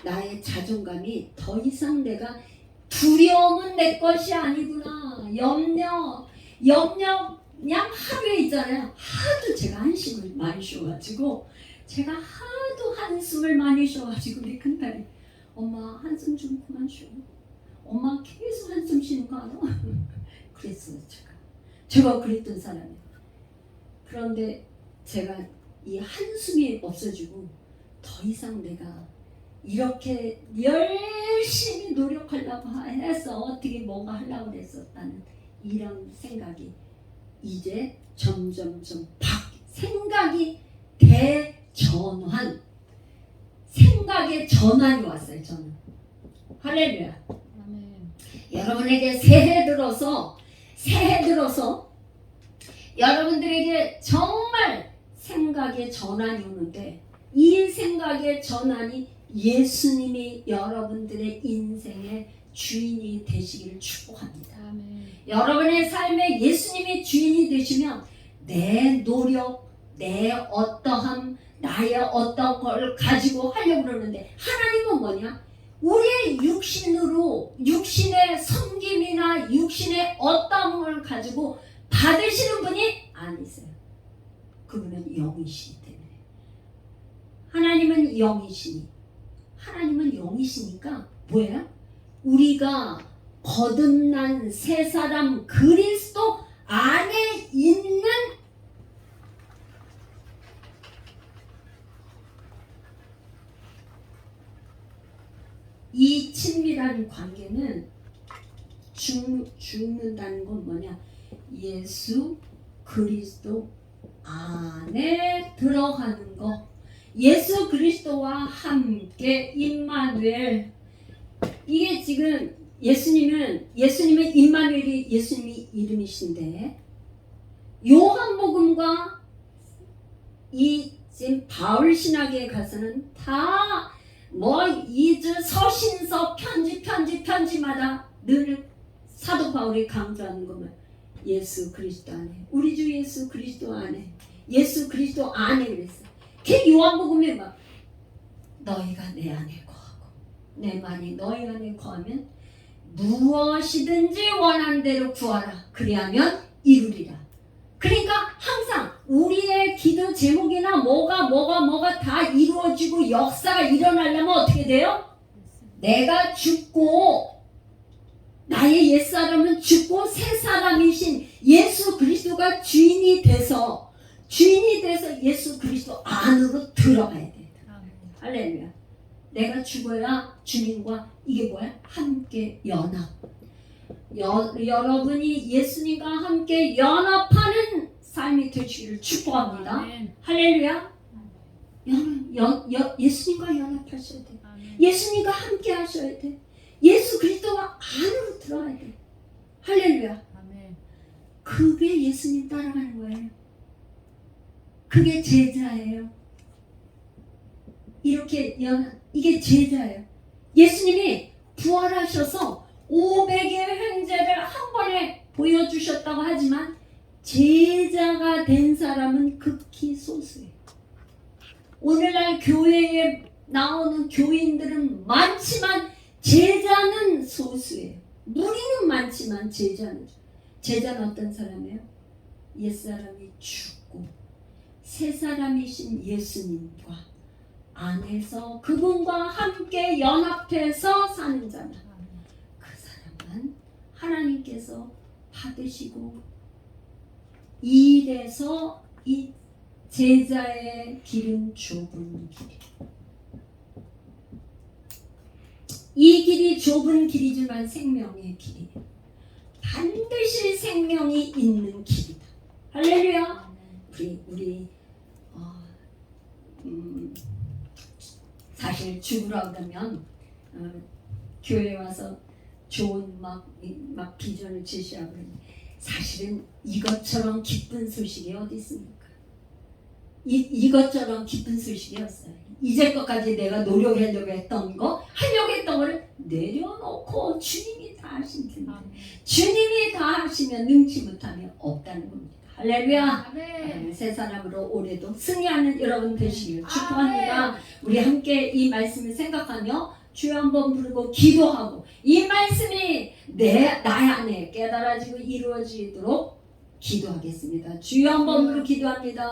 [SPEAKER 1] 나의 자존감이 더 이상 내가 두려움은 내 것이 아니구나. 염려 그냥 하루에 있잖아요. 하도 제가 한숨을 많이 쉬어가지고 우리 큰딸이 엄마 한숨 좀 그만 쉬어. 엄마 계속 한숨 쉬는 거 알아? 그랬어요. 제가 그랬던 사람이에요. 그런데 제가 이 한숨이 없어지고 더 이상 내가 이렇게 열심히 노력하려고 해서 어떻게 뭔가 하려고 했었다는 이런 생각이 이제 점점 생각이 대전환, 생각의 전환이 왔어요. 저는 할렐루야.
[SPEAKER 2] 아멘.
[SPEAKER 1] 여러분에게 새해 들어서 여러분들에게 정말 생각의 전환이 오는데 이 생각의 전환이 예수님이 여러분들의 인생의 주인이 되시기를 축복합니다.
[SPEAKER 2] 아멘.
[SPEAKER 1] 여러분의 삶에 예수님이 주인이 되시면 내 노력, 내 어떠함, 나의 어떤 걸 가지고 하려고 그러는데 하나님은 뭐냐? 우리의 육신으로 육신의 섬김이나 육신의 어떤 걸 가지고 받으시는 분이 아니세요. 그분은 영이시기 때문에. 하나님은 영이시니 하나님은 영이시니까 뭐예요? 우리가 거듭난 새 사람 그리스도 안에 있는 이 친밀한 관계는 죽는다는 건 뭐냐? 예수 그리스도 안에 들어가는 거. 예수 그리스도와 함께 임마누엘. 이게 지금 예수님의 임마누엘이 예수님이 이름이신데 요한복음과 이 지금 바울 신학에 가서는 다 서신서 편지마다 늘 사도 바울이 강조하는 것만 예수 그리스도 안에 우리 주 예수 그리스도 안에 예수 그리스도 안에 그랬어. 그 요한복음에 막 너희가 내 안에 거하고 내 말이 너희 안에 거하면 무엇이든지 원하는 대로 구하라. 그리하면 이루리라. 그러니까 항상 우리의 기도 제목이나 뭐가 다 이루어지고 역사가 일어나려면 어떻게 돼요? 내가 죽고 나의 옛사람은 죽고 새 사람이신 예수 그리스도가 주인이 돼서 예수 그리스도 안으로 들어가야 돼. 할렐루야. 내가 죽어야 주님과 이게 뭐야? 함께 연합. 여러분이 예수님과 함께 연합하는 삶이 되시기를 축복합니다.
[SPEAKER 2] 아멘.
[SPEAKER 1] 할렐루야. 예수님과 연합하셔야 돼.
[SPEAKER 2] 아멘.
[SPEAKER 1] 예수님과 함께 하셔야 돼. 예수 그리스도가 안으로 들어가야 돼. 할렐루야.
[SPEAKER 2] 아멘.
[SPEAKER 1] 그게 예수님 따라가는 거예요. 그게 제자예요. 이게 제자예요. 예수님이 부활하셔서 500의 횡재를 한 번에 보여주셨다고 하지만 제자가 된 사람은 극히 소수예요. 오늘날 교회에 나오는 교인들은 많지만 제자는 소수예요. 무리는 많지만 제자는 어떤 사람이에요? 옛사람이 죽고 새 사람이신 예수님과 안에서 그분과 함께 연합해서 사는 자다. 그 사람은 하나님께서 받으시고 이래서 이 제자의 길은 좁은 길이에요. 이 길이 좁은 길이지만 생명의 길이에요. 반드시 생명이 있는 길이다. 할렐루야. 우리 사실 죽으라 그러면 교회에 와서 좋은 막 비전을 제시하고 그러는데 사실은 이것처럼 기쁜 소식이 어디 있습니까? 이것처럼 기쁜 소식이 없어요. 이제껏까지 내가 노력하려고 했던 거를 내려놓고 주님이 다 하신 줄. 주님이 다 하시면 능치 못하면 없다는 겁니다. 할렐루야.
[SPEAKER 2] 아멘.
[SPEAKER 1] 새 사람으로 올해도 승리하는 여러분 되시길 축복합니다. 우리 함께 이 말씀을 생각하며 주여 한번 부르고 기도하고 이 말씀이 나의 안에 깨달아지고 이루어지도록 기도하겠습니다. 주여 한번 부르고 기도합니다.